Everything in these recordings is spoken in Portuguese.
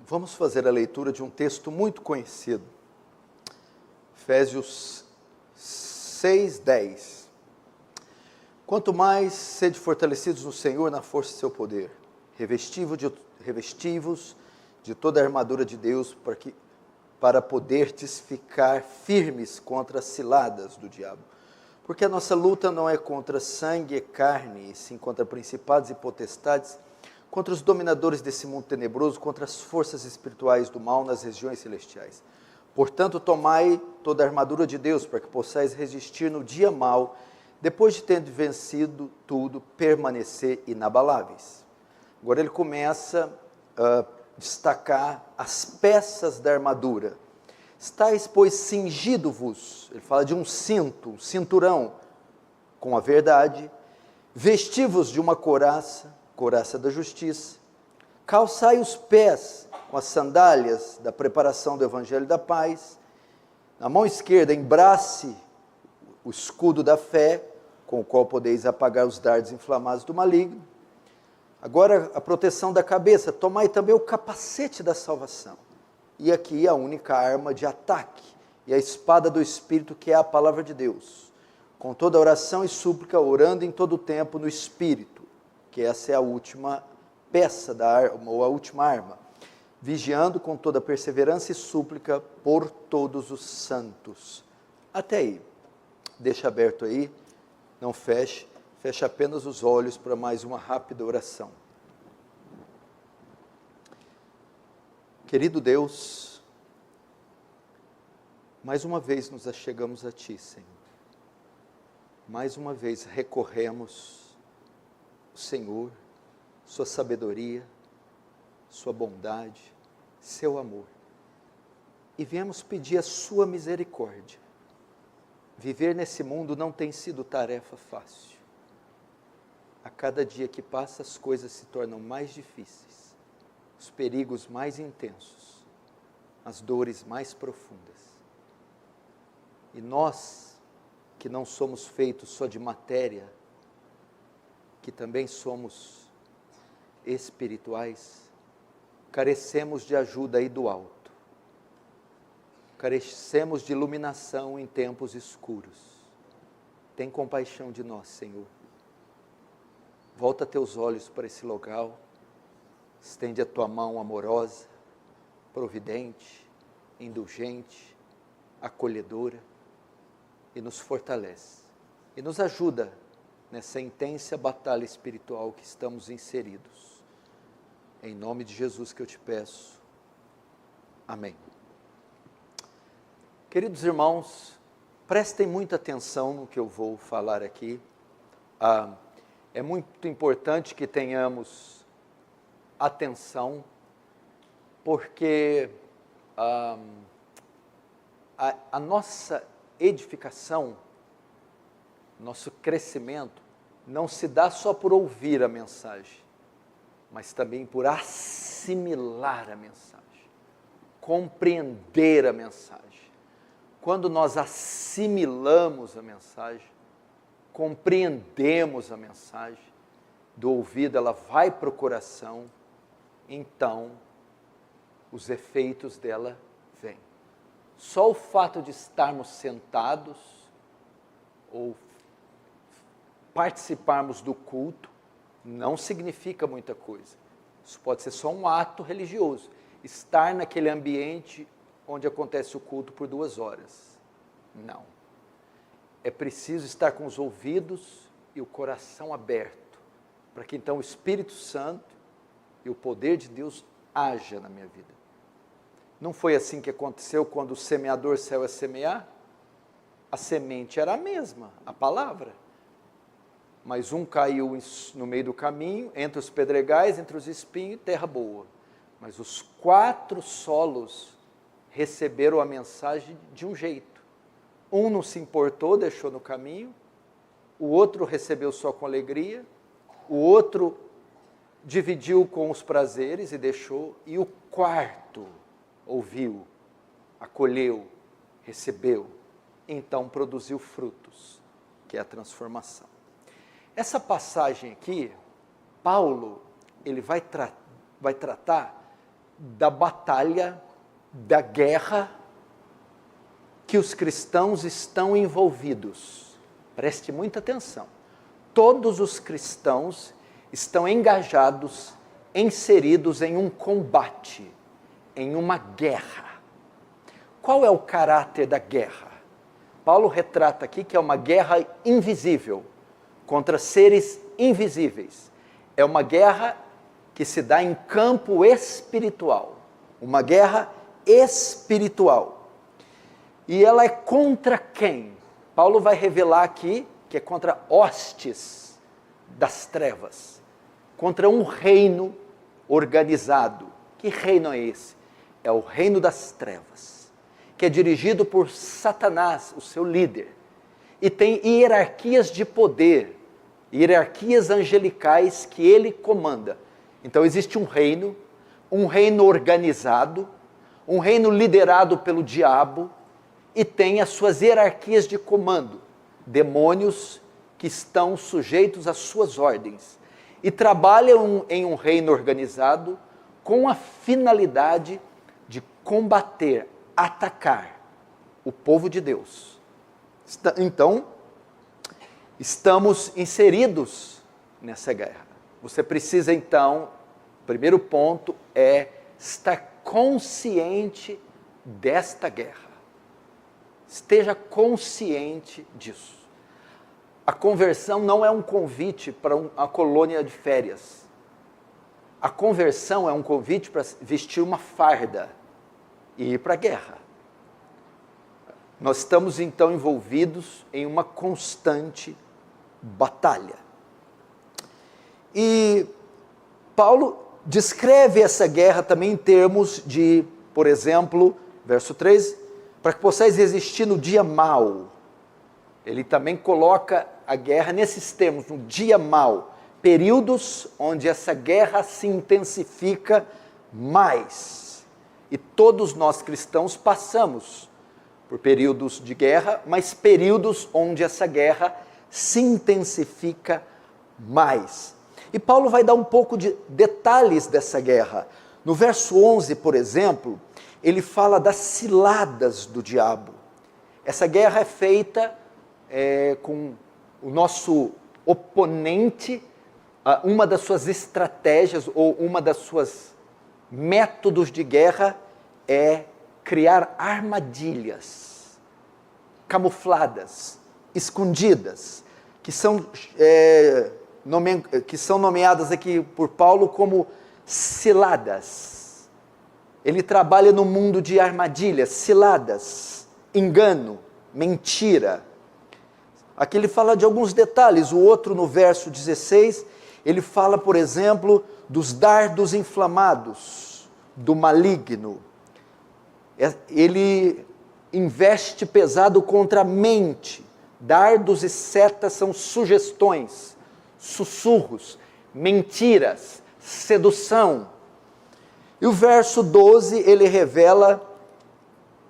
Vamos fazer a leitura de um texto muito conhecido, Efésios 6:10. Quanto mais sede fortalecidos no Senhor na força de seu poder, revestivos de toda a armadura de Deus para poderdes ficar firmes contra as ciladas do diabo. Porque a nossa luta não é contra sangue e carne, e sim contra principados e potestades, contra os dominadores desse mundo tenebroso, contra as forças espirituais do mal nas regiões celestiais. Portanto, tomai toda a armadura de Deus, para que possais resistir no dia mau, depois de ter vencido tudo, permanecer inabaláveis. Agora ele começa a destacar as peças da armadura. Estais, pois, cingido-vos, ele fala de um cinto, um cinturão, com a verdade, vestivos de uma couraça da justiça, calçai os pés com as sandálias da preparação do evangelho da paz, na mão esquerda embrace o escudo da fé, com o qual podeis apagar os dardos inflamados do maligno. Agora a proteção da cabeça, tomai também o capacete da salvação, e aqui a única arma de ataque, e a espada do Espírito, que é a palavra de Deus, com toda oração e súplica, orando em todo o tempo no Espírito, que essa é a última peça da arma, ou a última arma, vigiando com toda perseverança e súplica por todos os santos. Até aí, deixa aberto aí, não feche, feche apenas os olhos para mais uma rápida oração. Querido Deus, mais uma vez nos achegamos a Ti, Senhor. Mais uma vez recorremos o Senhor, sua sabedoria, sua bondade, seu amor. E viemos pedir a sua misericórdia. Viver nesse mundo não tem sido tarefa fácil. A cada dia que passa, as coisas se tornam mais difíceis, os perigos mais intensos, as dores mais profundas. E nós, que não somos feitos só de matéria, que também somos espirituais, carecemos de ajuda aí do alto, carecemos de iluminação em tempos escuros. Tem compaixão de nós, Senhor. Volta teus olhos para esse local, estende a tua mão amorosa, providente, indulgente, acolhedora, e nos fortalece, e nos ajuda nessa intensa batalha espiritual que estamos inseridos. Em nome de Jesus que eu te peço. Amém. Queridos irmãos, prestem muita atenção no que eu vou falar aqui. É muito importante que tenhamos atenção, porque a nossa edificação, nosso crescimento, não se dá só por ouvir a mensagem, mas também por assimilar a mensagem, compreender a mensagem. Quando nós assimilamos a mensagem, compreendemos a mensagem, do ouvido ela vai para o coração, então os efeitos dela vêm. Só o fato de estarmos sentados ou participarmos do culto não significa muita coisa. Isso pode ser só um ato religioso, estar naquele ambiente onde acontece o culto por 2 horas. Não. É preciso estar com os ouvidos e o coração aberto, para que então o Espírito Santo e o poder de Deus haja na minha vida. Não foi assim que aconteceu quando o semeador saiu a semear? A semente era a mesma, a palavra. Mas um caiu no meio do caminho, entre os pedregais, entre os espinhos, terra boa. Mas os 4 solos receberam a mensagem de um jeito. Um não se importou, deixou no caminho. O outro recebeu só com alegria. O outro dividiu com os prazeres e deixou. E o 4 ouviu, acolheu, recebeu. Então produziu frutos, que é a transformação. Essa passagem aqui, Paulo, ele vai tratar da batalha, da guerra que os cristãos estão envolvidos. Preste muita atenção. Todos os cristãos estão engajados, inseridos em um combate, em uma guerra. Qual é o caráter da guerra? Paulo retrata aqui que é uma guerra invisível, contra seres invisíveis. É uma guerra que se dá em campo espiritual. Uma guerra espiritual. E ela é contra quem? Paulo vai revelar aqui que é contra hostes das trevas. Contra um reino organizado. Que reino é esse? É o reino das trevas, que é dirigido por Satanás, o seu líder. E tem hierarquias de poder, hierarquias angelicais que ele comanda. Então existe um reino organizado, um reino liderado pelo diabo, e tem as suas hierarquias de comando, demônios que estão sujeitos às suas ordens, e trabalham em um reino organizado com a finalidade de combater, atacar o povo de Deus. Então, estamos inseridos nessa guerra. Você precisa então, o primeiro ponto é estar consciente desta guerra. Esteja consciente disso. A conversão não é um convite para uma colônia de férias. A conversão é um convite para vestir uma farda e ir para a guerra. Nós estamos então envolvidos em uma constante batalha. E Paulo descreve essa guerra também em termos de, por exemplo, verso 3, para que possais resistir no dia mau. Ele também coloca a guerra nesses termos, no dia mau, períodos onde essa guerra se intensifica mais. E todos nós cristãos passamos por períodos de guerra, mas períodos onde essa guerra se intensifica mais. E Paulo vai dar um pouco de detalhes dessa guerra. No verso 11, por exemplo, ele fala das ciladas do diabo. Essa guerra é feita com o nosso oponente, uma das suas estratégias ou uma das suas métodos de guerra é criar armadilhas camufladas, escondidas, que são nomeadas aqui por Paulo como ciladas. Ele trabalha no mundo de armadilhas, ciladas, engano, mentira. Aqui ele fala de alguns detalhes. O outro, no verso 16, ele fala, por exemplo, dos dardos inflamados, do maligno. Ele investe pesado contra a mente. Dardos e setas são sugestões, sussurros, mentiras, sedução. E o verso 12, ele revela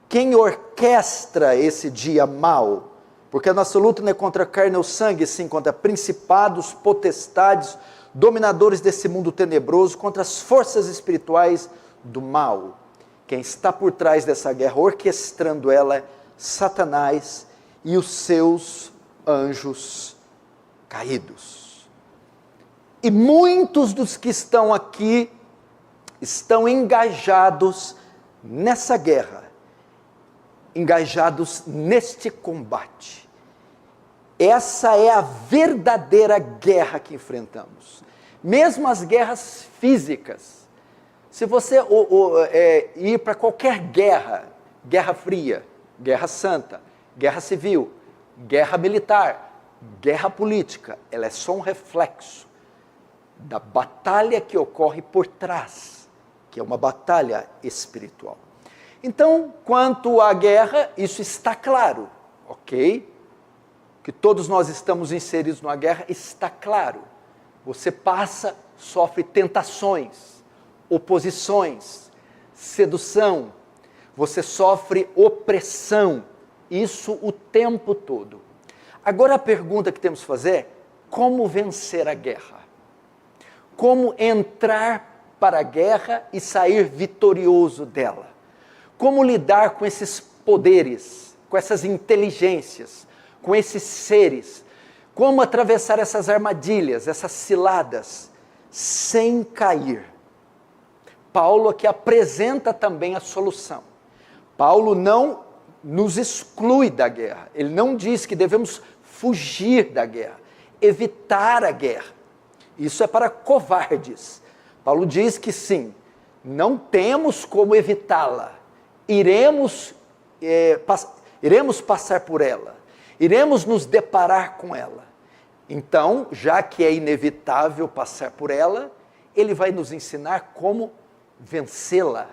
quem orquestra esse dia mau. Porque a nossa luta não é contra a carne ou sangue, sim contra principados, potestades, dominadores desse mundo tenebroso, contra as forças espirituais do mal. Quem está por trás dessa guerra, orquestrando ela, é Satanás e os seus anjos caídos. E muitos dos que estão aqui estão engajados nessa guerra, engajados neste combate. Essa é a verdadeira guerra que enfrentamos. Mesmo as guerras físicas. Se você ir para qualquer guerra, guerra fria, guerra santa, guerra civil, guerra militar, guerra política, ela é só um reflexo da batalha que ocorre por trás, que é uma batalha espiritual. Então, quanto à guerra, isso está claro, ok? Que todos nós estamos inseridos numa guerra, está claro. Você passa, sofre tentações, oposições, sedução, você sofre opressão, isso o tempo todo. Agora a pergunta que temos que fazer é, como vencer a guerra? Como entrar para a guerra e sair vitorioso dela. Como lidar com esses poderes, com essas inteligências, com esses seres. Como atravessar essas armadilhas, essas ciladas, sem cair. Paulo aqui apresenta também a solução. Paulo não nos exclui da guerra. Ele não diz que devemos fugir da guerra, evitar a guerra. Isso é para covardes. Paulo diz que sim, não temos como evitá-la. Iremos passar por ela. Iremos nos deparar com ela. Então, já que é inevitável passar por ela, ele vai nos ensinar como vencê-la,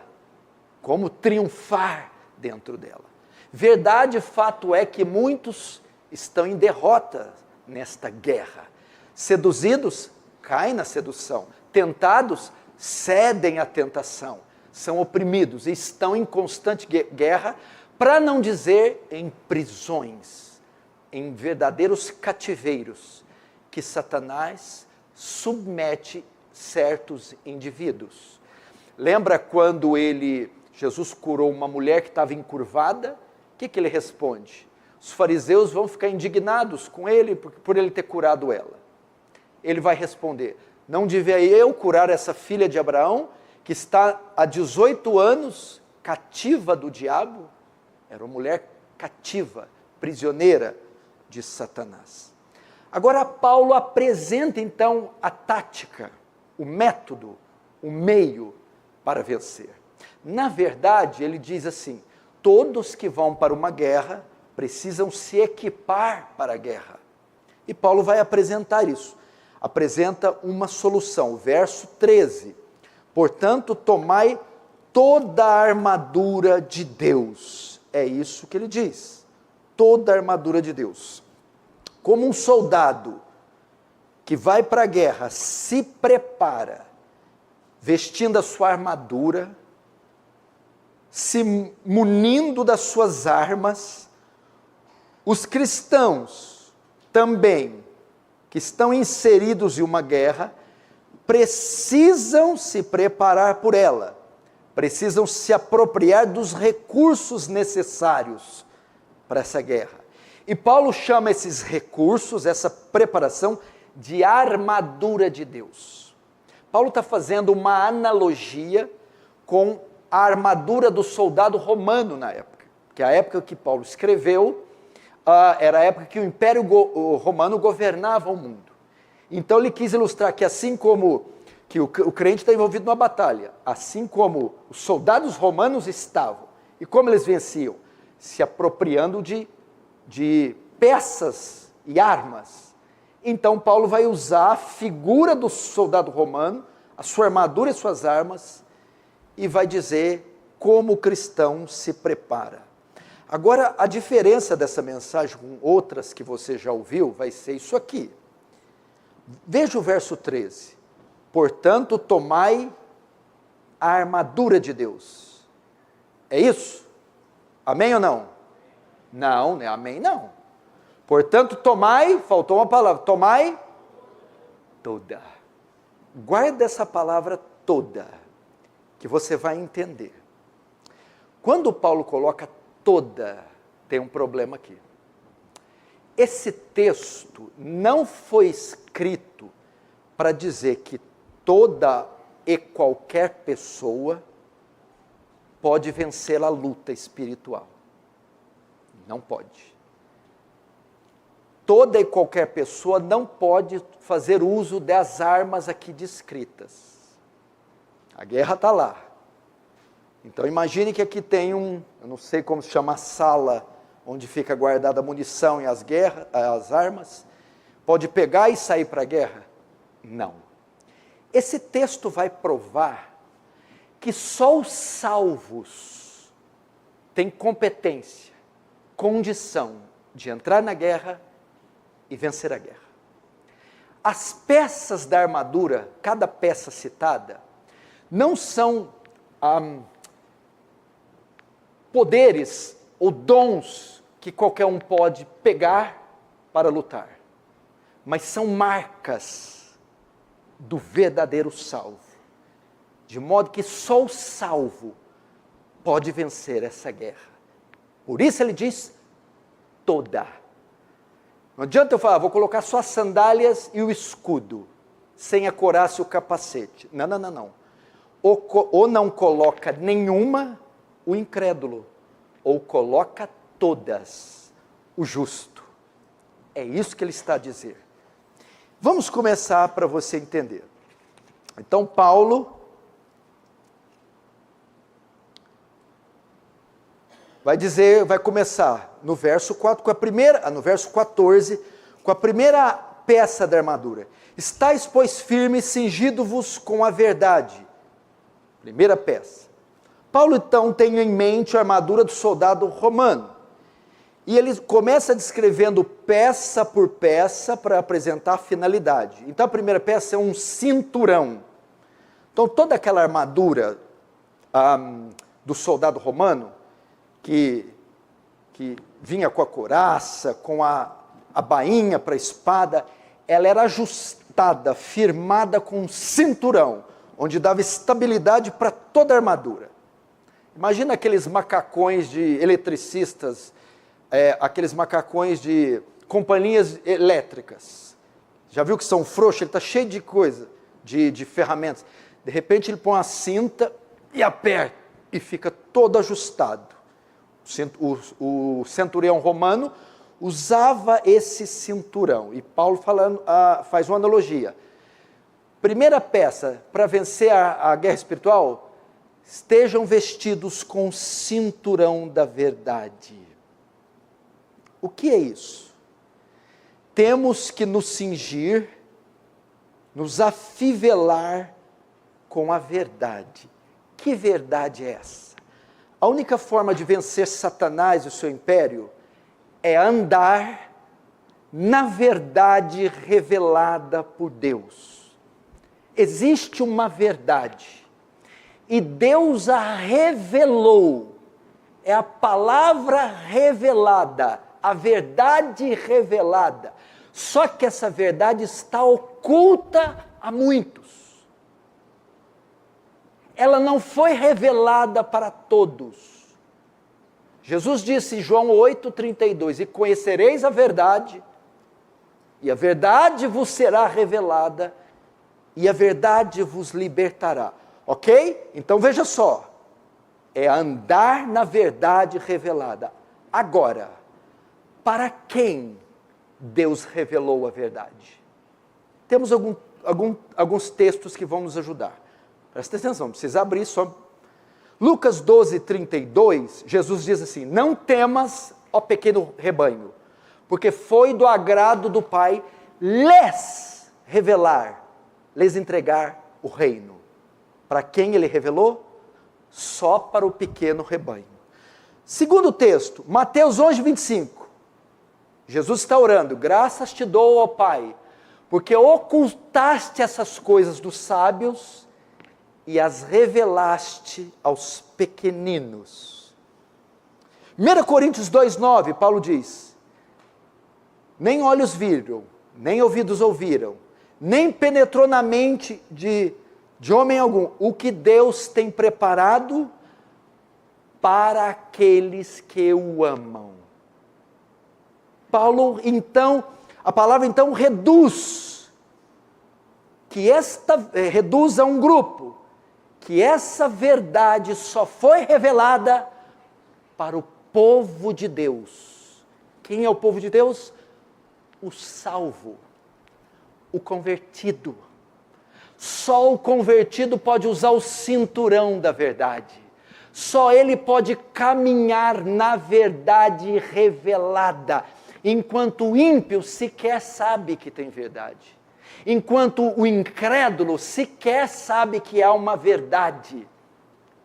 como triunfar dentro dela. Verdade, fato é que muitos estão em derrota nesta guerra. Seduzidos, caem na sedução. Tentados, cedem à tentação. São oprimidos e estão em constante guerra, para não dizer em prisões, em verdadeiros cativeiros, que Satanás submete certos indivíduos. Lembra quando Jesus curou uma mulher que estava encurvada? O que ele responde? Os fariseus vão ficar indignados com ele por ele ter curado ela. Ele vai responder: não devia eu curar essa filha de Abraão, que está há 18 anos cativa do diabo? Era uma mulher cativa, prisioneira de Satanás. Agora Paulo apresenta então a tática, o método, o meio para vencer. Na verdade, ele diz assim: todos que vão para uma guerra precisam se equipar para a guerra. E Paulo vai apresentar isso. Apresenta uma solução. Verso 13. Portanto, tomai toda a armadura de Deus. É isso que ele diz. Toda a armadura de Deus. Como um soldado que vai para a guerra se prepara, vestindo a sua armadura, se munindo das suas armas, os cristãos também, que estão inseridos em uma guerra, precisam se preparar por ela, precisam se apropriar dos recursos necessários para essa guerra. E Paulo chama esses recursos, essa preparação, de armadura de Deus. Paulo está fazendo uma analogia com a armadura do soldado romano na época, que a época que Paulo escreveu era a época que o Império Romano governava o mundo. Então ele quis ilustrar que assim como que o crente está envolvido numa batalha, assim como os soldados romanos estavam, e como eles venciam? Se apropriando de peças e armas. Então Paulo vai usar a figura do soldado romano, a sua armadura e suas armas, e vai dizer como o cristão se prepara. Agora, a diferença dessa mensagem com outras que você já ouviu vai ser isso aqui. Veja o verso 13. Portanto, tomai a armadura de Deus. É isso? Amém ou não? Não, né? Amém não. Portanto, tomai, faltou uma palavra, tomai toda. Guarda essa palavra toda, que você vai entender. Quando Paulo coloca toda, tem um problema aqui. Esse texto não foi escrito para dizer que toda e qualquer pessoa pode vencer a luta espiritual. Não pode. Toda e qualquer pessoa não pode fazer uso das armas aqui descritas. A guerra está lá. Então imagine que aqui tem eu não sei como se chama, a sala onde fica guardada a munição e as armas. Pode pegar e sair para a guerra? Não. Esse texto vai provar que só os salvos têm competência, condição de entrar na guerra e vencer a guerra. As peças da armadura, cada peça citada, não são poderes ou dons que qualquer um pode pegar para lutar, mas são marcas do verdadeiro salvo. de modo que só o salvo pode vencer essa guerra. Por isso ele diz toda. Não adianta eu falar, vou colocar só as sandálias e o escudo, sem a couraça e o capacete. Não, não, não, não. Ou não coloca nenhuma, o incrédulo, ou coloca todas, o justo. É isso que ele está a dizer. Vamos começar para você entender. Então, Paulo vai começar no verso 4, no verso 14, com a primeira peça da armadura. Estais, pois, firmes, cingido-vos com a verdade. Primeira peça. Paulo, então, tem em mente a armadura do soldado romano. E ele começa descrevendo peça por peça para apresentar a finalidade. Então, a primeira peça é um cinturão. Então, toda aquela armadura do soldado romano, que vinha com a couraça, com a bainha para a espada, ela era ajustada, firmada com um cinturão, onde dava estabilidade para toda a armadura. Imagina aqueles macacões de eletricistas, aqueles macacões de companhias elétricas. Já viu que são frouxos? Ele está cheio de coisa, de ferramentas. De repente ele põe a cinta e aperta, e fica todo ajustado. O centurião romano usava esse cinturão. E Paulo faz uma analogia. Primeira peça, para vencer a guerra espiritual, estejam vestidos com o cinturão da verdade. O que é isso? Temos que nos cingir, nos afivelar com a verdade. Que verdade é essa? A única forma de vencer Satanás e o seu império é andar na verdade revelada por Deus. Existe uma verdade, e Deus a revelou. É a palavra revelada, a verdade revelada. Só que essa verdade está oculta a muitos. Ela não foi revelada para todos. Jesus disse em João 8,32, e conhecereis a verdade, e a verdade vos será revelada, e a verdade vos libertará. Ok? Então veja só, é andar na verdade revelada. Agora, para quem Deus revelou a verdade? Temos alguns textos que vão nos ajudar. Presta atenção, não precisa abrir só. Lucas 12:32, Jesus diz assim: não temas, ó pequeno rebanho, porque foi do agrado do Pai lhes revelar, lhes entregar o reino. Para quem ele revelou? Só para o pequeno rebanho. Segundo texto, Mateus 11:25. Jesus está orando: graças te dou, ó Pai, porque ocultaste essas coisas dos sábios e as revelaste aos pequeninos. 1 Coríntios 2:9, Paulo diz: nem olhos viram, nem ouvidos ouviram, nem penetrou na mente de homem algum, o que Deus tem preparado para aqueles que o amam. Paulo, então, a palavra então reduz a um grupo, que essa verdade só foi revelada para o povo de Deus. Quem é o povo de Deus? O salvo, o convertido. Só o convertido pode usar o cinturão da verdade. Só ele pode caminhar na verdade revelada, enquanto o ímpio sequer sabe que tem verdade. Enquanto o incrédulo sequer sabe que há uma verdade.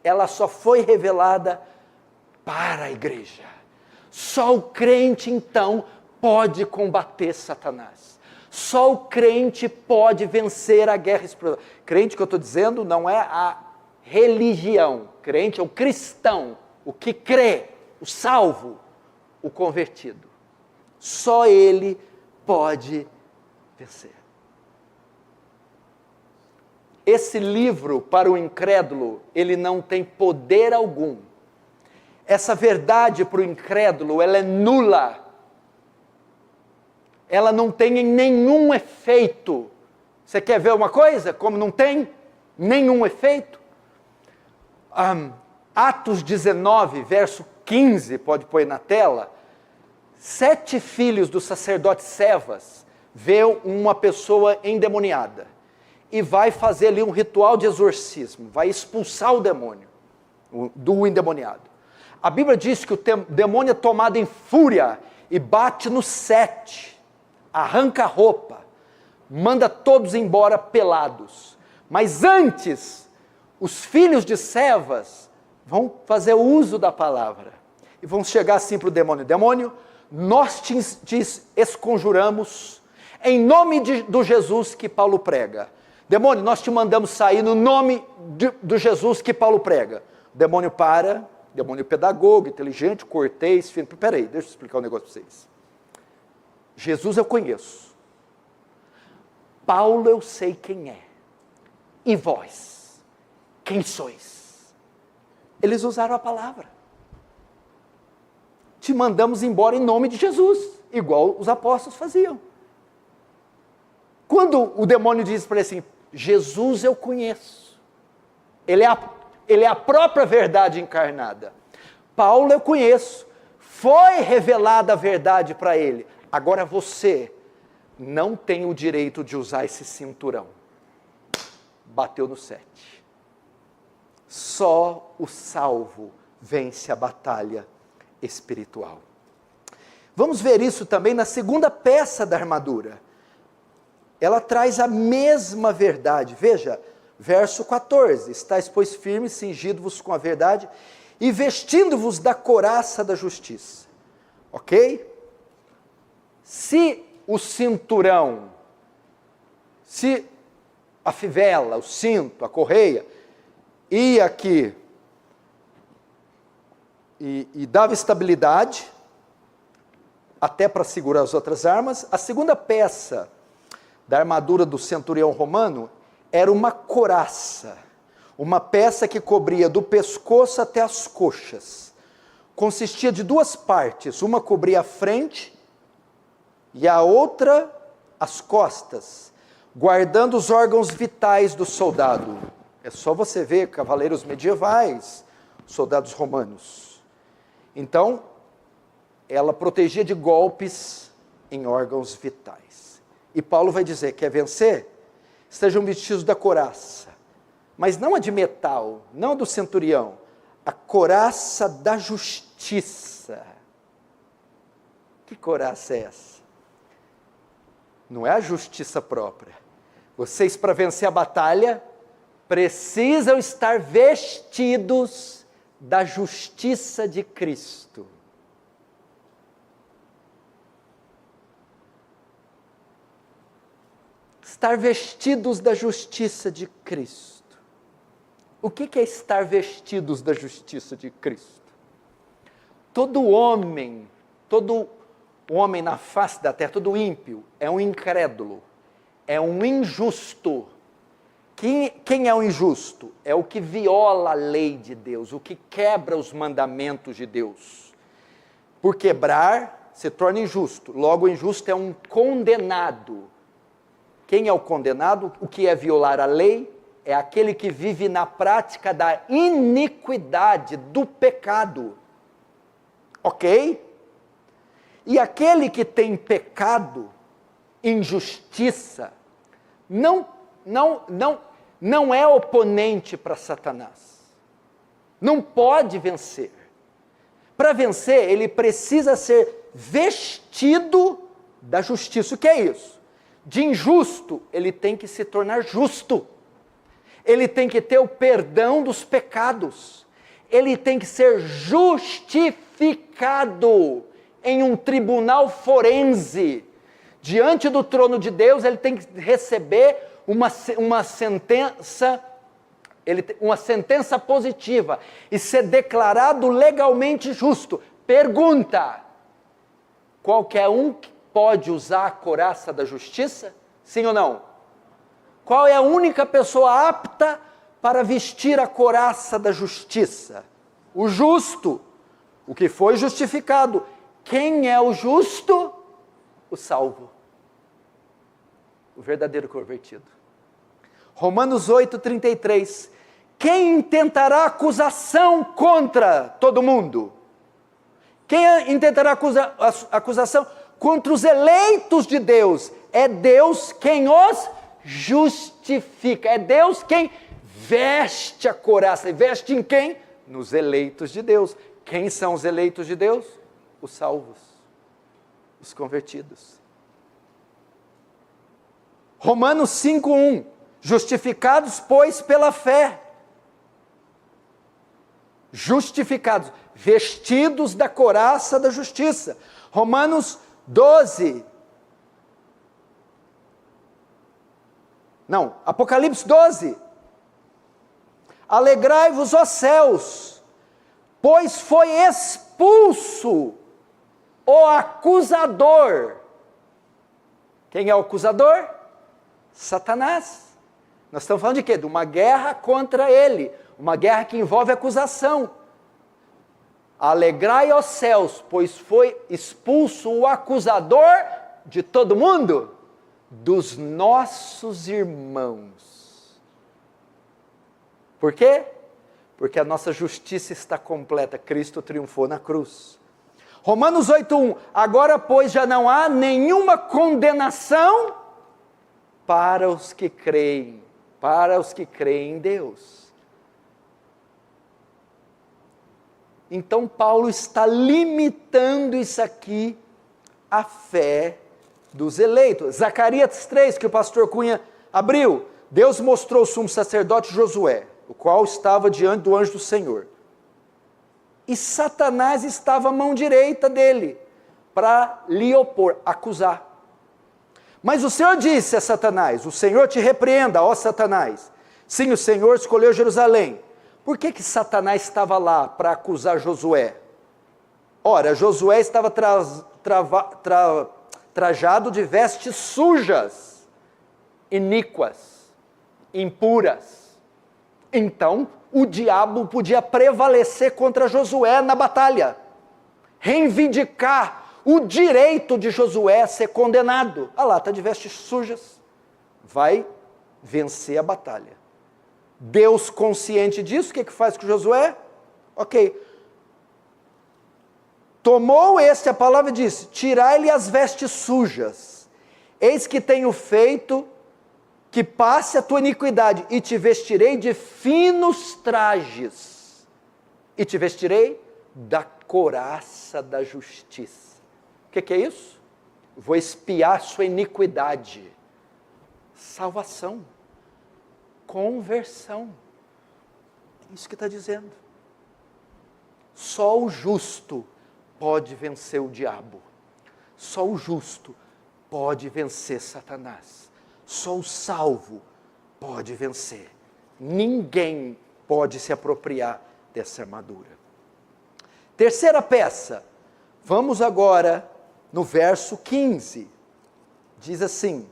Ela só foi revelada para a igreja. Só o crente, então, pode combater Satanás. Só o crente pode vencer a guerra espiritual. Crente que eu estou dizendo não é a religião. Crente é o cristão, o que crê, o salvo, o convertido. Só ele pode vencer. esse livro para o incrédulo, ele não tem poder algum. Essa verdade para o incrédulo, ela é nula. Ela não tem nenhum efeito. Você quer ver uma coisa? Como não tem nenhum efeito? Atos 19, verso 15, pode pôr na tela. 7 filhos do sacerdote Cefas vê uma pessoa endemoniada e vai fazer ali um ritual de exorcismo, vai expulsar o demônio do endemoniado. A Bíblia diz que o demônio é tomado em fúria e bate no 7, arranca a roupa, manda todos embora pelados. Mas antes, os filhos de Cefas vão fazer uso da palavra e vão chegar assim para o demônio: demônio, nós te esconjuramos em nome do Jesus que Paulo prega. Demônio, nós te mandamos sair no nome do Jesus que Paulo prega. O demônio para, demônio pedagogo, inteligente, cortês, fino. Peraí, deixa eu explicar um negócio para vocês. Jesus eu conheço. Paulo eu sei quem é. E vós, quem sois? Eles usaram a palavra. Te mandamos embora em nome de Jesus, igual os apóstolos faziam. Quando o demônio diz para ele assim: Jesus eu conheço, ele é a própria verdade encarnada. Paulo eu conheço, foi revelada a verdade para ele. Agora você não tem o direito de usar esse cinturão. Bateu no 7. Só o salvo vence a batalha espiritual. Vamos ver isso também na segunda peça da armadura. Ela traz a mesma verdade. Veja, verso 14: estáis, pois, firmes, cingindo-vos com a verdade e vestindo-vos da couraça da justiça. Ok? Se o cinturão, se a fivela, o cinto, a correia, ia aqui e dava estabilidade, até para segurar as outras armas, a segunda peça da armadura do centurião romano era uma couraça, uma peça que cobria do pescoço até as coxas. Consistia de 2 partes, uma cobria a frente e a outra as costas, guardando os órgãos vitais do soldado. É só você ver cavaleiros medievais, soldados romanos. Então, ela protegia de golpes em órgãos vitais. E Paulo vai dizer: quer vencer? Estejam vestidos da couraça, mas não a de metal, não a do centurião, a couraça da justiça. Que couraça é essa? Não é a justiça própria. Vocês, para vencer a batalha, precisam estar vestidos da justiça de Cristo. Estar vestidos da justiça de Cristo. O que é estar vestidos da justiça de Cristo? Todo homem na face da terra, todo ímpio, é um incrédulo, é um injusto. Quem é o injusto? É o que viola a lei de Deus, o que quebra os mandamentos de Deus. Por quebrar, se torna injusto. Logo, o injusto é um condenado. Quem é o condenado? O que é violar a lei? É aquele que vive na prática da iniquidade, do pecado. Ok? E aquele que tem pecado, injustiça, não é oponente para Satanás. Não pode vencer. Para vencer, ele precisa ser vestido da justiça. O que é isso? De injusto, ele tem que se tornar justo. Ele tem que ter o perdão dos pecados. Ele tem que ser justificado em um tribunal forense. Diante do trono de Deus, ele tem que receber uma sentença positiva e ser declarado legalmente justo. Pergunta: qualquer um pode usar a couraça da justiça? Sim ou não? Qual é a única pessoa apta para vestir a couraça da justiça? O justo, o que foi justificado. Quem é o justo? O salvo, o verdadeiro convertido. Romanos 8:33. Quem intentará acusação contra todo mundo? Quem intentará acusação contra os eleitos de Deus? É Deus quem os justifica. É Deus quem veste a couraça. E veste em quem? Nos eleitos de Deus. Quem são os eleitos de Deus? Os salvos, os convertidos. Romanos 5:1. Justificados, pois, pela fé. Justificados, vestidos da couraça da justiça. Romanos 12. Não, Apocalipse 12. Alegrai-vos, ó céus, pois foi expulso o acusador. Quem é o acusador? Satanás. Nós estamos falando de quê? De uma guerra contra ele, uma guerra que envolve acusação. Alegrai, ó céus, pois foi expulso o acusador de todo mundo, dos nossos irmãos. Por quê? Porque a nossa justiça está completa, Cristo triunfou na cruz. Romanos 8:1, agora pois já não há nenhuma condenação para os que creem em Deus. Então Paulo está limitando isso aqui à fé dos eleitos. Zacarias 3, que o pastor Cunha abriu, Deus mostrou o sumo sacerdote Josué, o qual estava diante do anjo do Senhor. E Satanás estava à mão direita dele, para lhe opor, acusar. Mas o Senhor disse a Satanás, o Senhor te repreenda, ó Satanás. Sim, o Senhor escolheu Jerusalém. Por que Satanás estava lá para acusar Josué? Ora, Josué estava trajado de vestes sujas, iníquas, impuras. Então, o diabo podia prevalecer contra Josué na batalha, reivindicar o direito de Josué a ser condenado. Ah lá, está de vestes sujas, vai vencer a batalha. Deus, consciente disso, o que faz com Josué? Ok, tomou a palavra e disse, tirai-lhe as vestes sujas, eis que tenho feito que passe a tua iniquidade, e te vestirei de finos trajes, e te vestirei da couraça da justiça. O que é isso? Vou expiar sua iniquidade. Salvação. Conversão. Isso que está dizendo. Só o justo pode vencer o diabo. Só o justo pode vencer Satanás. Só o salvo pode vencer. Ninguém pode se apropriar dessa armadura. Terceira peça. Vamos agora no verso 15. Diz assim,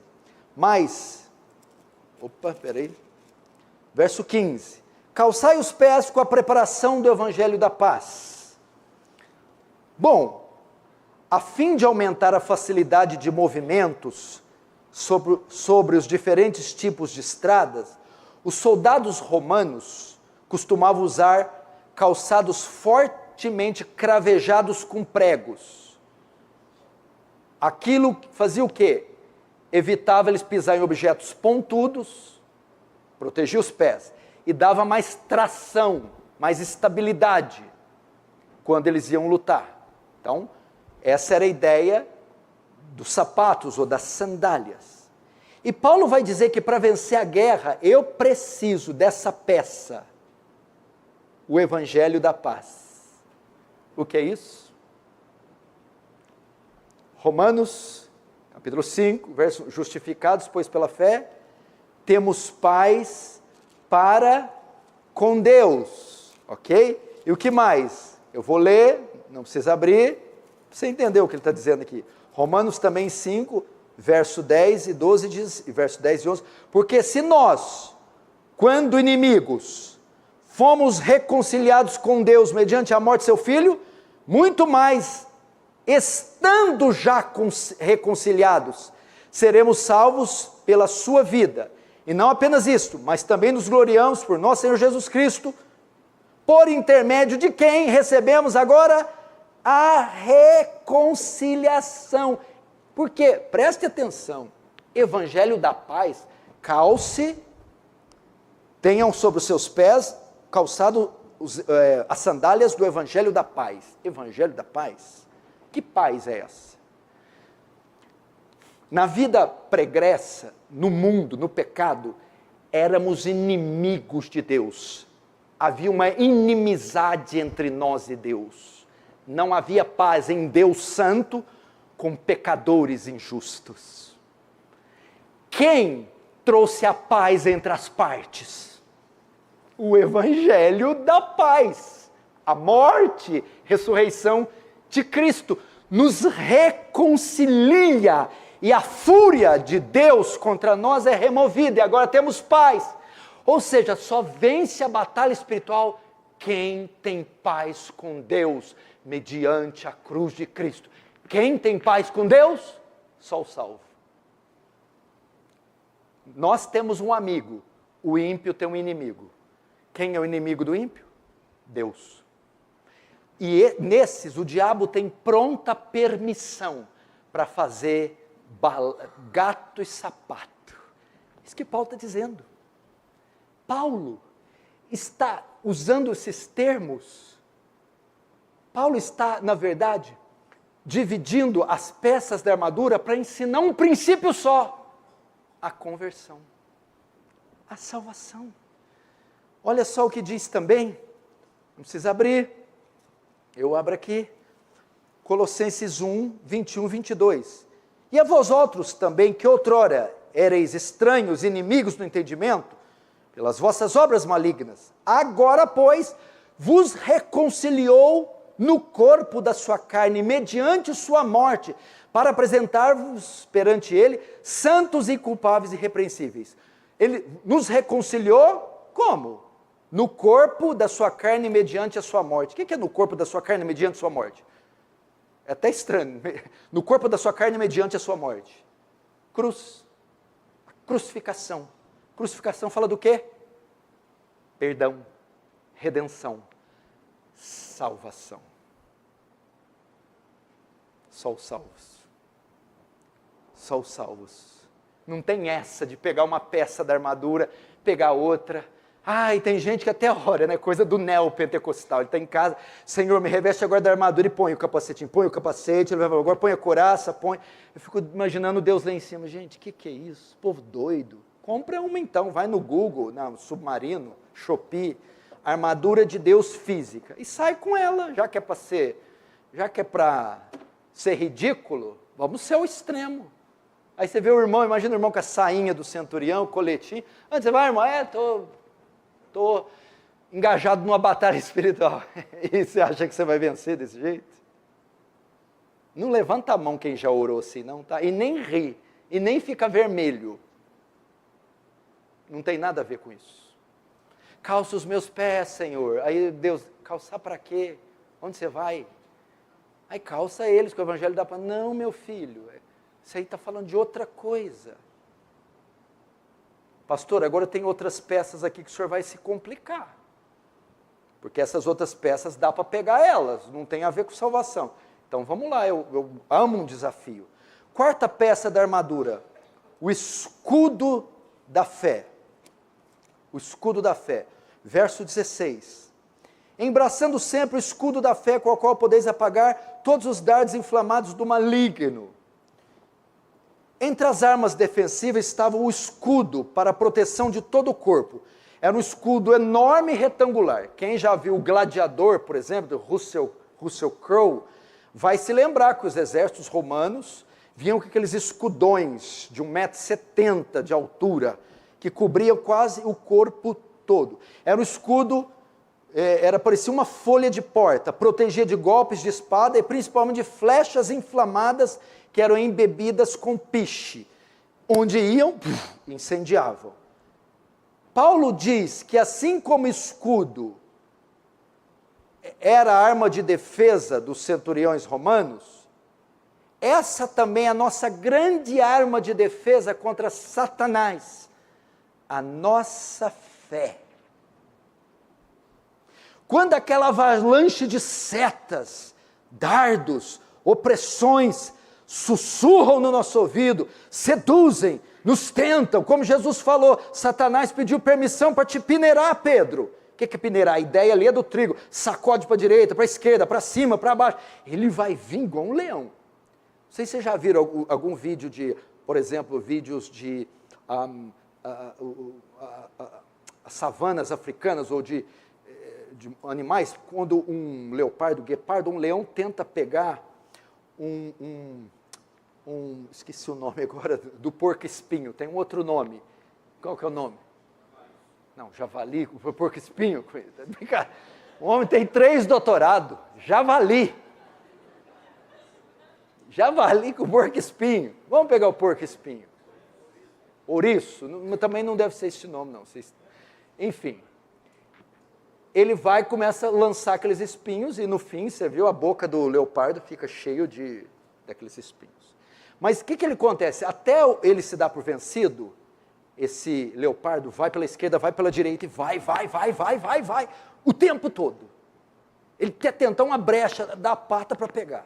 verso 15. Calçai os pés com a preparação do evangelho da paz. Bom, a fim de aumentar a facilidade de movimentos sobre os diferentes tipos de estradas, os soldados romanos costumavam usar calçados fortemente cravejados com pregos. Aquilo fazia o quê? Evitava eles pisar em objetos pontudos, protegia os pés, e dava mais tração, mais estabilidade, quando eles iam lutar. Então, essa era a ideia dos sapatos ou das sandálias. E Paulo vai dizer que para vencer a guerra, eu preciso dessa peça, o evangelho da paz. O que é isso? Romanos, capítulo 5, verso, justificados, pois pela fé, temos paz para com Deus, ok? E o que mais? Eu vou ler, não precisa abrir, para você entender o que ele está dizendo aqui. Romanos também 5, verso 10 e 12 diz, verso 10 e 11, porque se nós, quando inimigos, fomos reconciliados com Deus mediante a morte de seu Filho, muito mais, estando já reconciliados, seremos salvos pela sua vida. E não apenas isto, mas também nos gloriamos por nosso Senhor Jesus Cristo, por intermédio de quem recebemos agora a reconciliação. Porque, preste atenção, Evangelho da Paz, calce, tenham sobre os seus pés calçado as sandálias do Evangelho da Paz. Evangelho da Paz? Que paz é essa? Na vida pregressa, no mundo, no pecado, éramos inimigos de Deus. Havia uma inimizade entre nós e Deus. Não havia paz em Deus Santo com pecadores injustos. Quem trouxe a paz entre as partes? O Evangelho da Paz. A morte, ressurreição de Cristo nos reconcilia e a fúria de Deus contra nós é removida e agora temos paz. Ou seja, só vence a batalha espiritual quem tem paz com Deus mediante a cruz de Cristo. Quem tem paz com Deus? Só o salvo. Nós temos um amigo, o ímpio tem um inimigo. Quem é o inimigo do ímpio? Deus. E nesses o diabo tem pronta permissão para fazer gato e sapato. Isso que Paulo está dizendo. Paulo está usando esses termos. Paulo está, na verdade, dividindo as peças da armadura para ensinar um princípio só: a conversão, a salvação. Olha só o que diz também, não precisa abrir, eu abro aqui, Colossenses 1, 21, 22. E a vós outros também, que outrora ereis estranhos, inimigos do entendimento, pelas vossas obras malignas, agora, pois, vos reconciliou no corpo da sua carne, mediante sua morte, para apresentar-vos perante ele, santos, inculpáveis e irrepreensíveis. Ele nos reconciliou, como? No corpo da sua carne, mediante a sua morte. O que é no corpo da sua carne, mediante a sua morte? É até estranho. No corpo da sua carne, mediante a sua morte. Cruz. Crucificação. Crucificação fala do quê? Perdão, redenção, salvação. Só os salvos. Só os salvos. Não tem essa de pegar uma peça da armadura, pegar outra. E tem gente que até ora, né? Coisa do neopentecostal. Ele está em casa, Senhor, me reveste agora da armadura e põe o capacetinho. Põe o capacete, agora põe a couraça, põe. Eu fico imaginando Deus lá em cima. Gente, o que é isso? Povo doido. Compra uma então, vai no Google, no Submarino, Shopee, armadura de Deus física. E sai com ela, já que é para ser ridículo, vamos ser ao extremo. Aí você vê o irmão, imagina o irmão com a sainha do centurião, o coletinho. Antes você vai, irmão, estou engajado numa batalha espiritual. E você acha que você vai vencer desse jeito? Não levanta a mão quem já orou assim, não, tá? E nem ri, e nem fica vermelho. Não tem nada a ver com isso. Calça os meus pés, Senhor. Aí Deus, calçar para quê? Onde você vai? Aí calça eles, que o Evangelho dá para... Não, meu filho, isso aí está falando de outra coisa. Pastor, agora tem outras peças aqui que o senhor vai se complicar. Porque essas outras peças dá para pegar elas, não tem a ver com salvação. Então vamos lá, eu amo um desafio. Quarta peça da armadura, o escudo da fé. O escudo da fé. Verso 16. Embraçando sempre o escudo da fé, com o qual podeis apagar todos os dardos inflamados do maligno. Entre as armas defensivas estava o escudo para a proteção de todo o corpo. Era um escudo enorme e retangular. Quem já viu o Gladiador, por exemplo, do Russell Crowe, vai se lembrar que os exércitos romanos vinham com aqueles escudões de 1,70 m de altura, que cobriam quase o corpo todo. Era um escudo parecia uma folha de porta, protegia de golpes de espada e principalmente de flechas inflamadas que eram embebidas com piche. Onde iam, incendiavam. Paulo diz que assim como escudo era a arma de defesa dos centuriões romanos, essa também é a nossa grande arma de defesa contra Satanás, a nossa fé. Quando aquela avalanche de setas, dardos, opressões, sussurram no nosso ouvido, seduzem, nos tentam, como Jesus falou, Satanás pediu permissão para te peneirar, Pedro. O que é peneirar? A ideia ali é do trigo, sacode para a direita, para a esquerda, para cima, para baixo, ele vai vir igual um leão. Não sei se vocês já viram algum vídeo de, por exemplo, vídeos de savanas africanas, ou de animais, quando um leopardo, guepardo, um leão tenta pegar esqueci o nome agora, do porco-espinho, tem um outro nome. Qual que é o nome? Não, javali, porco-espinho. O homem tem 3 doutorados, javali. Javali com porco-espinho. Vamos pegar o porco-espinho. Ouriço, também não deve ser esse nome, não. Enfim. Ele vai e começa a lançar aqueles espinhos, e no fim, você viu, a boca do leopardo fica cheio daqueles espinhos. Mas o que ele acontece? Até ele se dar por vencido, esse leopardo vai pela esquerda, vai pela direita, e vai, o tempo todo. Ele quer tentar uma brecha, dar a pata para pegar.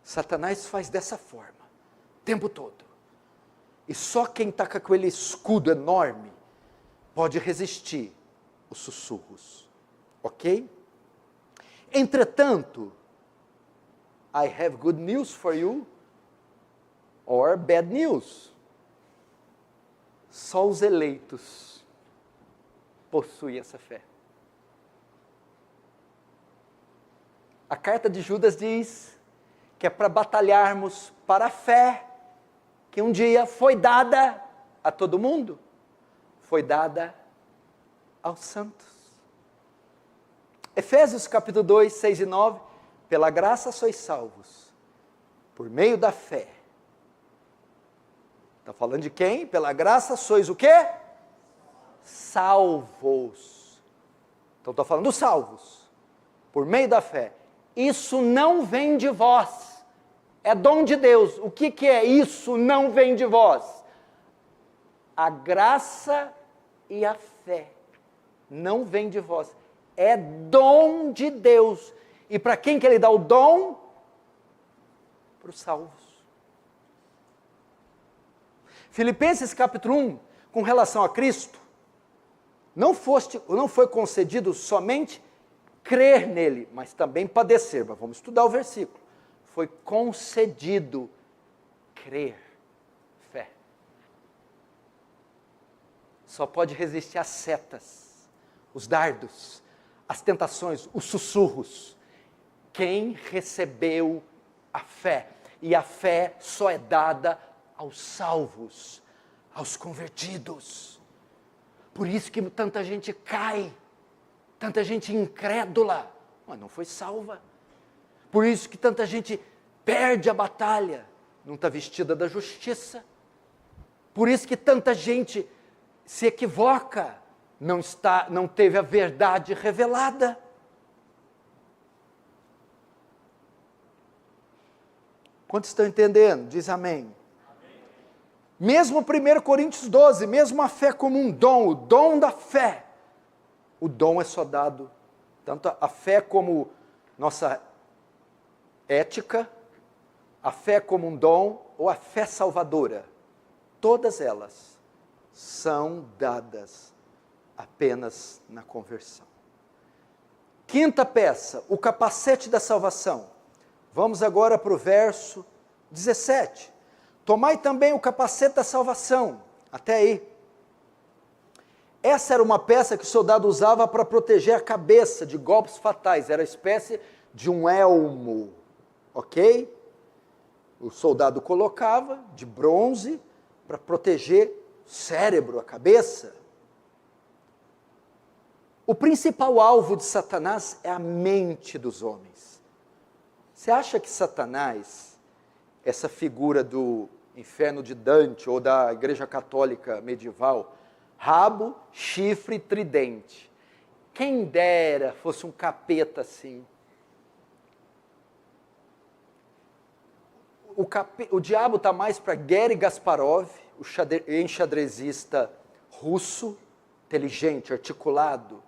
Satanás faz dessa forma, o tempo todo. E só quem está com aquele escudo enorme pode resistir os sussurros. Ok? Entretanto, I have good news for you, or bad news. Só os eleitos possuem essa fé. A carta de Judas diz que é para batalharmos para a fé, que um dia foi dada a todo mundo, foi dada aos santos. Efésios capítulo 2, 6 e 9, pela graça sois salvos, por meio da fé. Está falando de quem? Pela graça sois o quê? Salvos. Então está falando dos salvos, por meio da fé. Isso não vem de vós, é dom de Deus. O que é isso não vem de vós? A graça e a fé não vem de vós, é dom de Deus. E para quem que ele dá o dom? Para os salvos. Filipenses capítulo 1, com relação a Cristo, não foi concedido somente crer nele, mas também padecer. Mas vamos estudar o versículo. Foi concedido crer, fé. Só pode resistir às setas, os dardos, as tentações, os sussurros. Quem recebeu a fé. E a fé só é dada aos salvos, aos convertidos. Por isso que tanta gente cai, tanta gente incrédula, mas não foi salva. Por isso que tanta gente perde a batalha, não está vestida da justiça. Por isso que tanta gente se equivoca, não teve a verdade revelada. Quantos estão entendendo? Diz amém. Mesmo 1 Coríntios 12, mesmo a fé como um dom, o dom da fé. O dom é só dado, tanto a fé como nossa ética, a fé como um dom, ou a fé salvadora. Todas elas são dadas apenas na conversão. Quinta peça, o capacete da salvação. Vamos agora para o verso 17. Tomai também o capacete da salvação, até aí. Essa era uma peça que o soldado usava para proteger a cabeça de golpes fatais, era uma espécie de um elmo, ok? O soldado colocava de bronze para proteger o cérebro, a cabeça. O principal alvo de Satanás é a mente dos homens. Você acha que Satanás, essa figura do inferno de Dante ou da igreja católica medieval, rabo, chifre e tridente, quem dera fosse um capeta assim. O diabo está mais para Garry Kasparov, o enxadrezista russo, inteligente, articulado,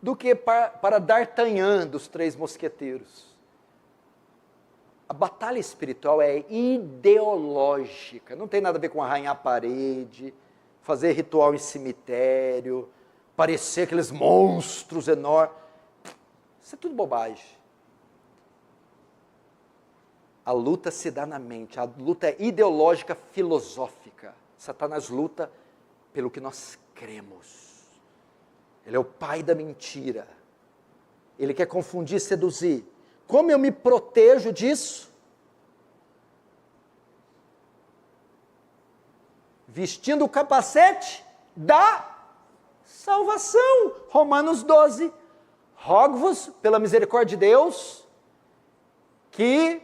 do que para D'Artagnan dos Três Mosqueteiros. A batalha espiritual é ideológica, não tem nada a ver com arranhar a parede, fazer ritual em cemitério, parecer aqueles monstros enormes. Isso é tudo bobagem. A luta se dá na mente, a luta é ideológica, filosófica. Satanás luta pelo que nós cremos. Ele é o pai da mentira. Ele quer confundir e seduzir. Como eu me protejo disso? Vestindo o capacete da salvação. Romanos 12. Rogo-vos, pela misericórdia de Deus, que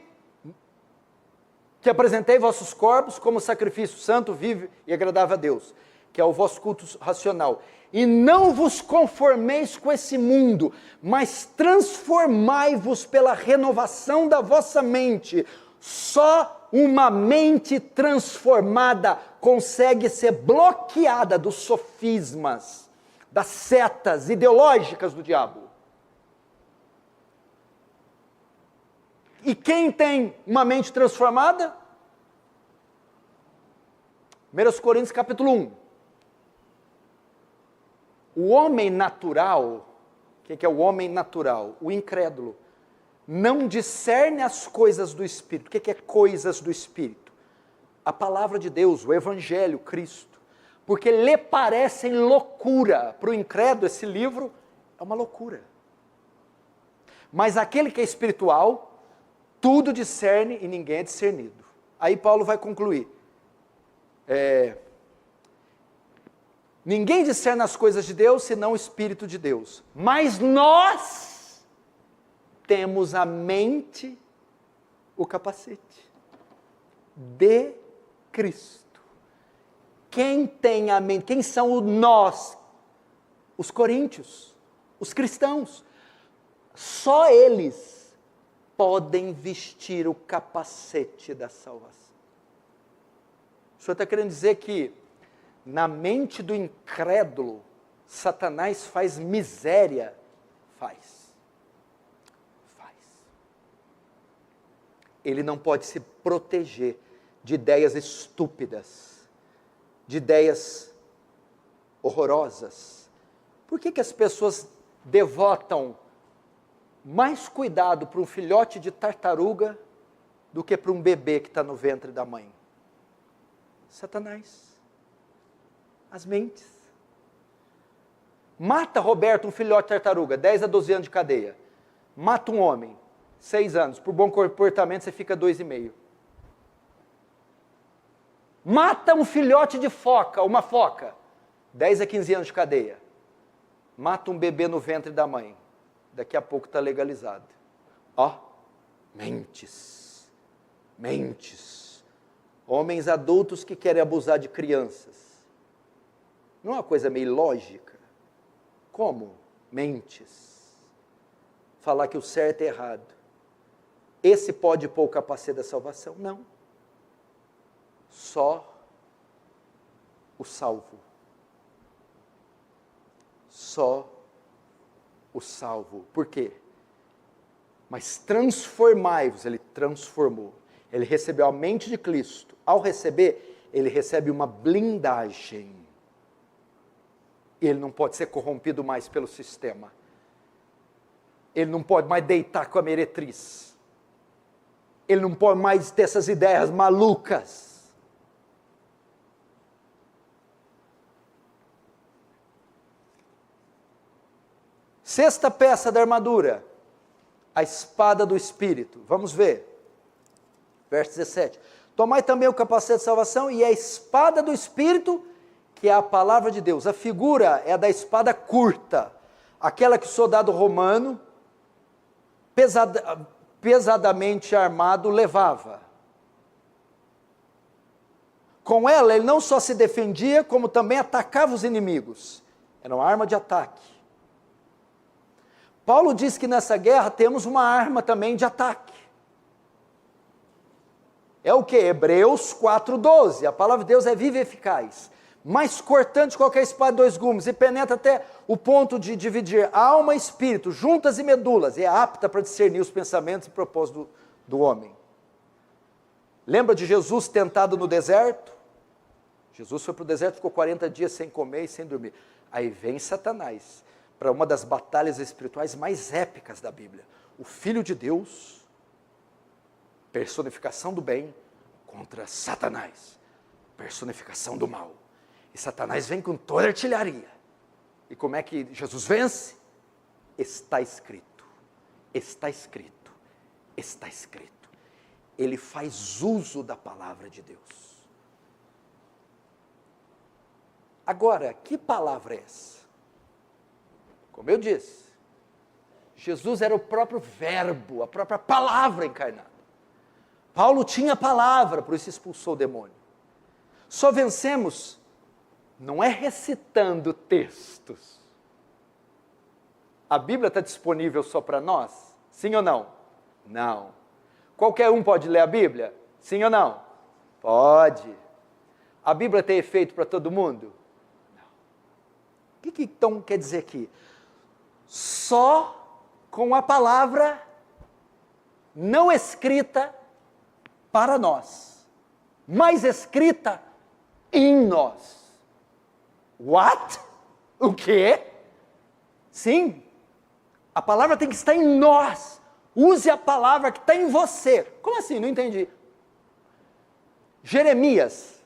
apresentei vossos corpos como sacrifício santo, vivo e agradável a Deus, que é o vosso culto racional. E não vos conformeis com esse mundo, mas transformai-vos pela renovação da vossa mente. Só uma mente transformada consegue ser bloqueada dos sofismas, das setas ideológicas do diabo. E quem tem uma mente transformada? 1 Coríntios capítulo 1. O homem natural, o que é o homem natural? O incrédulo. Não discerne as coisas do Espírito. O que é coisas do Espírito? A palavra de Deus, o Evangelho, Cristo. Porque lhe parecem loucura. Para o incrédulo, esse livro é uma loucura. Mas aquele que é espiritual, tudo discerne e ninguém é discernido. Aí Paulo vai concluir. Ninguém discerne as coisas de Deus, senão o Espírito de Deus. Mas nós temos a mente, o capacete de Cristo. Quem tem a mente? Quem são os nós? Os coríntios, os cristãos. Só eles podem vestir o capacete da salvação. O Senhor está querendo dizer que na mente do incrédulo, Satanás faz miséria? Faz. Ele não pode se proteger de ideias estúpidas, de ideias horrorosas. Por que as pessoas devotam mais cuidado para um filhote de tartaruga do que para um bebê que está no ventre da mãe? Satanás. As mentes. Mata, Roberto, um filhote de tartaruga, 10 a 12 anos de cadeia. Mata um homem, 6 anos. Por bom comportamento você fica 2,5. Mata um filhote de foca, uma foca, 10 a 15 anos de cadeia. Mata um bebê no ventre da mãe. Daqui a pouco está legalizado. Mentes. Homens adultos que querem abusar de crianças. Não é uma coisa meio lógica? Como? Mentes. Falar que o certo é errado. Esse pode pôr o capacete da salvação? Não. Só o salvo. Só o salvo. Por quê? Mas transformai-vos, ele transformou. Ele recebeu a mente de Cristo. Ao receber, ele recebe uma blindagem. Ele não pode ser corrompido mais pelo sistema. Ele não pode mais deitar com a meretriz. Ele não pode mais ter essas ideias malucas. Sexta peça da armadura, a espada do Espírito. Vamos ver. Verso 17. Tomai também o capacete de salvação e a espada do Espírito, que é a palavra de Deus. A figura é a da espada curta. aquela que o soldado romano, pesadamente armado, levava. Com ela, ele não só se defendia, como também atacava os inimigos. Era uma arma de ataque. Paulo diz que nessa guerra temos uma arma também de ataque. É o que? Hebreus 4:12. A palavra de Deus é viva e eficaz, mais cortante que qualquer espada de 2 gumes, e penetra até o ponto de dividir alma e espírito, juntas e medulas, e é apta para discernir os pensamentos e propósitos do homem. Lembra de Jesus tentado no deserto? Jesus foi para o deserto, ficou 40 dias sem comer e sem dormir. Aí vem Satanás, para uma das batalhas espirituais mais épicas da Bíblia. O Filho de Deus, personificação do bem, contra Satanás, personificação do mal. E Satanás vem com toda a artilharia. E como é que Jesus vence? Está escrito, está escrito, está escrito. Ele faz uso da palavra de Deus. Agora, que palavra é essa? Como eu disse, Jesus era o próprio verbo, a própria palavra encarnada. Paulo tinha a palavra, por isso expulsou o demônio. Só vencemos, não é recitando textos. A Bíblia está disponível só para nós? Sim ou não? Não. Qualquer um pode ler a Bíblia? Sim ou não? Pode. A Bíblia tem efeito para todo mundo? O que então quer dizer aqui? Só com a palavra não escrita para nós, mas escrita em nós. What? O quê? Sim, a palavra tem que estar em nós. Use a palavra que está em você. Como assim? Não entendi. Jeremias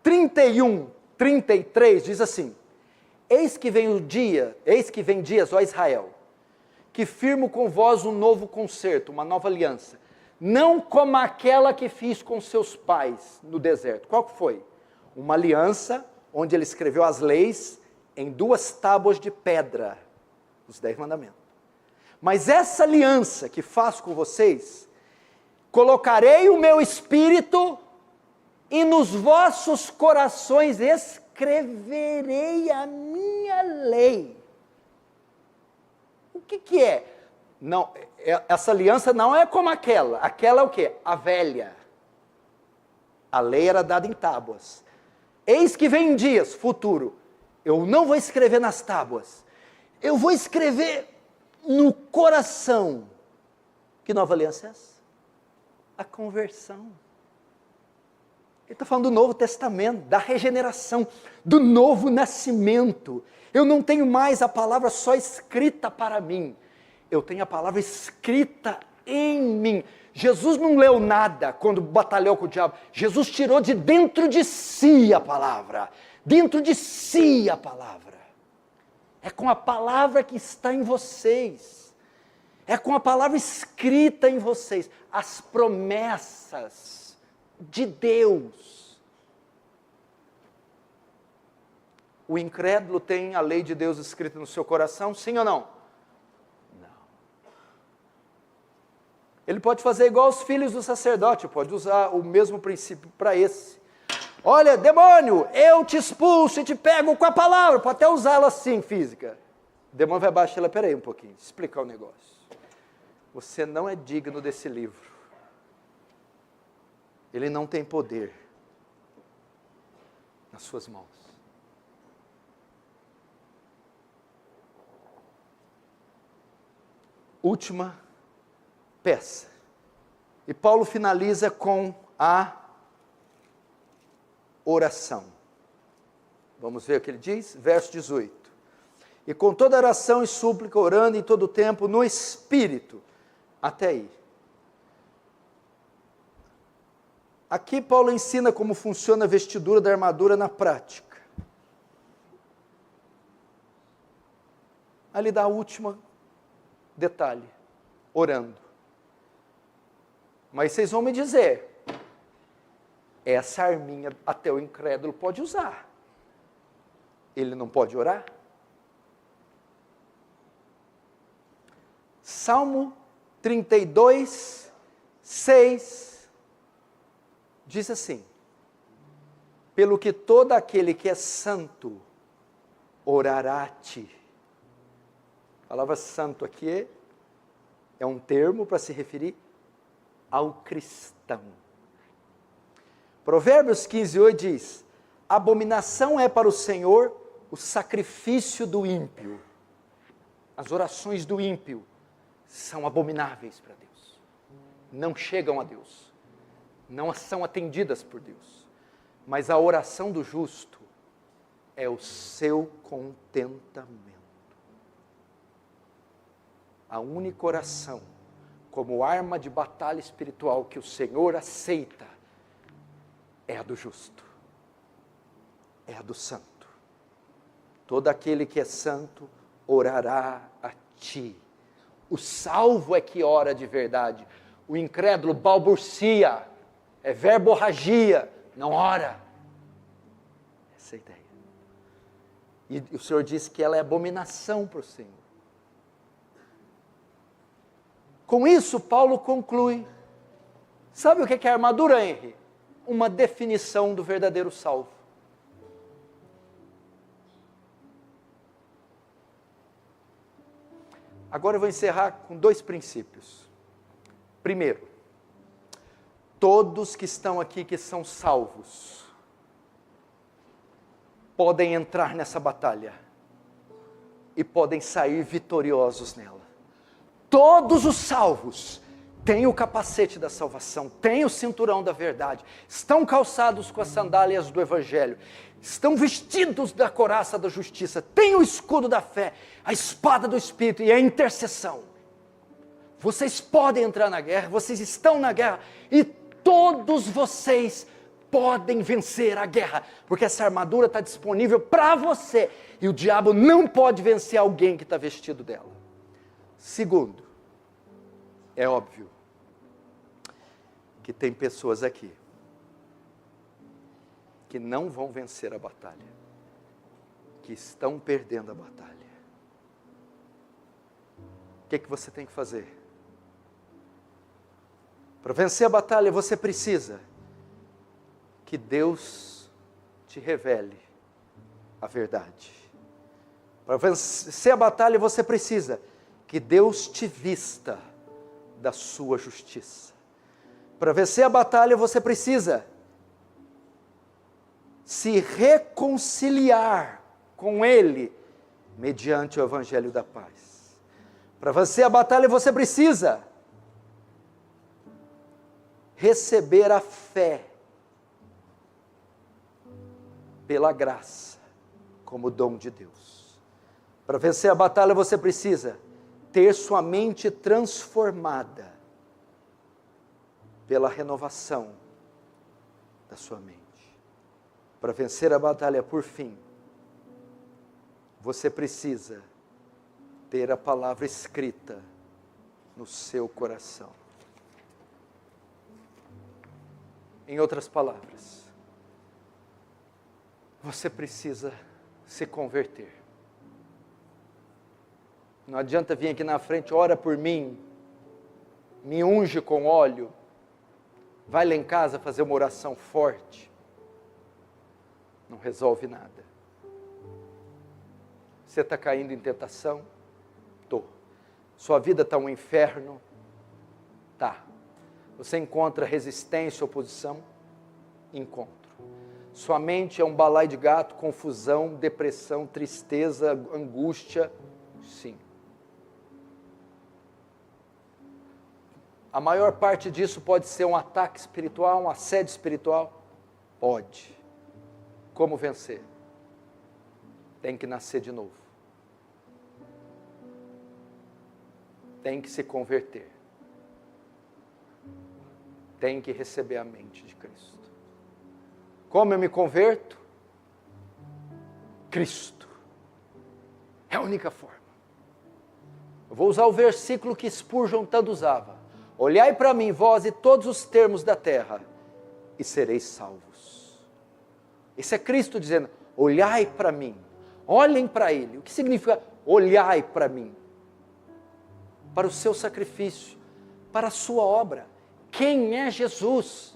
31:33 diz assim: Eis que vem dias, ó Israel, que firmo com vós um novo concerto, uma nova aliança, não como aquela que fiz com seus pais no deserto. Qual que foi? Uma aliança onde ele escreveu as leis em 2 tábuas de pedra, os 10 mandamentos. Mas essa aliança que faço com vocês, colocarei o meu espírito e nos vossos corações escreverei a minha lei. O que é? Não, essa aliança não é como aquela. Aquela é o quê? A velha. A lei era dada em tábuas. Eis que vem dias, futuro, eu não vou escrever nas tábuas, eu vou escrever no coração. Que nova aliança é essa? A conversão. Ele está falando do Novo Testamento, da regeneração, do novo nascimento. Eu não tenho mais a palavra só escrita para mim, eu tenho a palavra escrita em mim. Jesus não leu nada quando batalhou com o diabo. Jesus tirou de dentro de si a palavra. Dentro de si a palavra. É com a palavra que está em vocês. É com a palavra escrita em vocês. As promessas de Deus. O incrédulo tem a lei de Deus escrita no seu coração, sim ou não? Ele pode fazer igual os filhos do sacerdote, pode usar o mesmo princípio para esse. Olha, demônio, eu te expulso e te pego com a palavra, pode até usá-la assim, física. O demônio vai baixar ela, peraí um pouquinho, deixa eu explicar o negócio. Você não é digno desse livro. Ele não tem poder nas suas mãos. Última peça. E Paulo finaliza com a oração. Vamos ver o que ele diz? Verso 18. E com toda oração e súplica, orando em todo o tempo, no Espírito. Até aí. Aqui Paulo ensina como funciona a vestidura da armadura na prática. Ali dá o último detalhe. Orando. Mas vocês vão me dizer, essa arminha até o incrédulo pode usar. Ele não pode orar? Salmo 32, 6, diz assim: pelo que todo aquele que é santo orará a ti. A palavra santo aqui é um termo para se referir ao cristão. Provérbios 15, 8 diz: abominação é para o Senhor o sacrifício do ímpio. As orações do ímpio são abomináveis para Deus. Não chegam a Deus. Não são atendidas por Deus. Mas a oração do justo é o seu contentamento. A única oração como arma de batalha espiritual que o Senhor aceita é a do justo, é a do santo. Todo aquele que é santo orará a ti. O salvo é que ora de verdade. O incrédulo balbucia, é verborragia, não ora. Essa é a ideia. E o Senhor diz que ela é abominação para o Senhor. Com isso, Paulo conclui. Sabe o que é armadura, Henry? Uma definição do verdadeiro salvo. Agora eu vou encerrar com 2 princípios. Primeiro, todos que estão aqui que são salvos podem entrar nessa batalha e podem sair vitoriosos nela. Todos os salvos têm o capacete da salvação, têm o cinturão da verdade, estão calçados com as sandálias do Evangelho, estão vestidos da couraça da justiça, têm o escudo da fé, a espada do Espírito e a intercessão. Vocês podem entrar na guerra, vocês estão na guerra e todos vocês podem vencer a guerra, porque essa armadura está disponível para você e o diabo não pode vencer alguém que está vestido dela. Segundo, é óbvio que tem pessoas aqui que não vão vencer a batalha, que estão perdendo a batalha. O que você tem que fazer? Para vencer a batalha, você precisa que Deus te revele a verdade. Para vencer a batalha, você precisa que Deus te vista da sua justiça. Para vencer a batalha, você precisa se reconciliar com Ele, mediante o Evangelho da paz. Para vencer a batalha, você precisa receber a fé pela graça, como dom de Deus. Para vencer a batalha, você precisa ter sua mente transformada pela renovação da sua mente. Para vencer a batalha, por fim, você precisa ter a palavra escrita no seu coração. Em outras palavras, você precisa se converter. Não adianta vir aqui na frente, ora por mim, me unge com óleo, vai lá em casa fazer uma oração forte. Não resolve nada. Você está caindo em tentação? Estou. Sua vida está um inferno? Tá. Você encontra resistência, oposição? Encontro. Sua mente é um balaio de gato, confusão, depressão, tristeza, angústia? Sim. A maior parte disso pode ser um ataque espiritual, um assédio espiritual? Pode. Como vencer? Tem que nascer de novo. Tem que se converter. Tem que receber a mente de Cristo. Como eu me converto? Cristo. É a única forma. Eu vou usar o versículo que Spurgeon tanto usava. Olhai para mim, vós e todos os termos da terra, e sereis salvos. Esse é Cristo dizendo, olhai para mim, olhem para Ele. O que significa olhai para mim? para o seu sacrifício, para a sua obra. Quem é Jesus?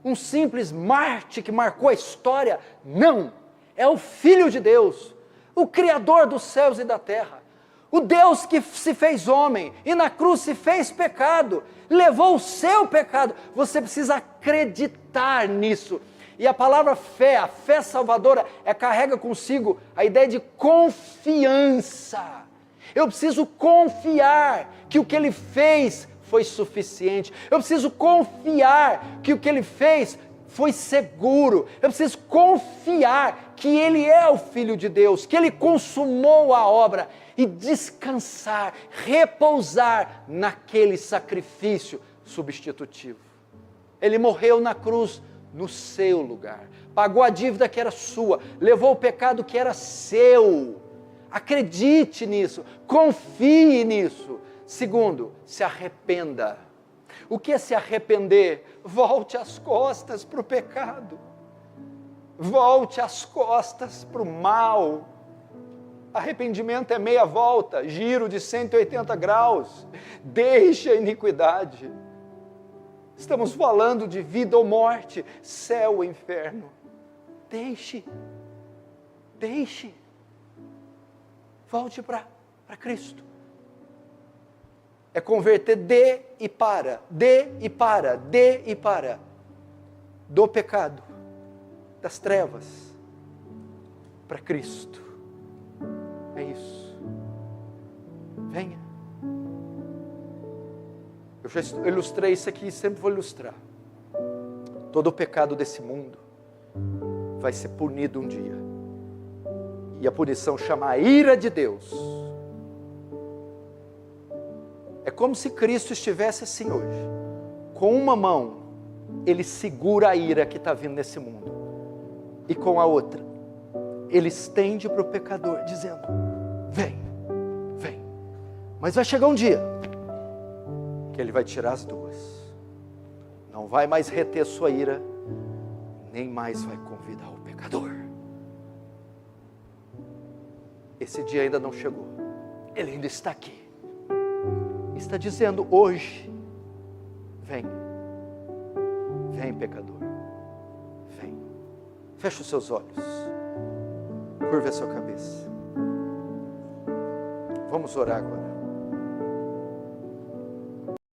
Um simples Marte que marcou a história? Não! É o Filho de Deus, o Criador dos céus e da terra, o Deus que se fez homem e na cruz se fez pecado, levou o seu pecado. Você precisa acreditar nisso. E a palavra fé, a fé salvadora, carrega consigo a ideia de confiança. Eu preciso confiar que o que Ele fez foi suficiente. Eu preciso confiar que o que Ele fez foi seguro. Eu preciso confiar que Ele é o Filho de Deus, que Ele consumou a obra, e descansar, repousar naquele sacrifício substitutivo. Ele morreu na cruz no seu lugar, pagou a dívida que era sua, levou o pecado que era seu. Acredite nisso, confie nisso. Segundo, se arrependa. O que é se arrepender? Volte as costas para o pecado, volte as costas para o mal. Arrependimento é meia volta, giro de 180 graus, deixe a iniquidade. Estamos falando de vida ou morte, céu ou inferno. Deixe, volte para Cristo. É converter de e para, do pecado, das trevas, para Cristo. É isso. Venha. Eu já ilustrei isso aqui e sempre vou ilustrar. Todo o pecado desse mundo vai ser punido um dia. E a punição chama a ira de Deus. É como se Cristo estivesse assim hoje. Com uma mão, Ele segura a ira que está vindo nesse mundo. E com a outra, Ele estende para o pecador, dizendo: vem. Mas vai chegar um dia que Ele vai tirar as duas. Não vai mais reter sua ira, nem mais vai convidar o pecador. Esse dia ainda não chegou. Ele ainda está aqui. Está dizendo hoje: vem pecador, vem. Feche os seus olhos, curva a sua cabeça. Vamos orar agora.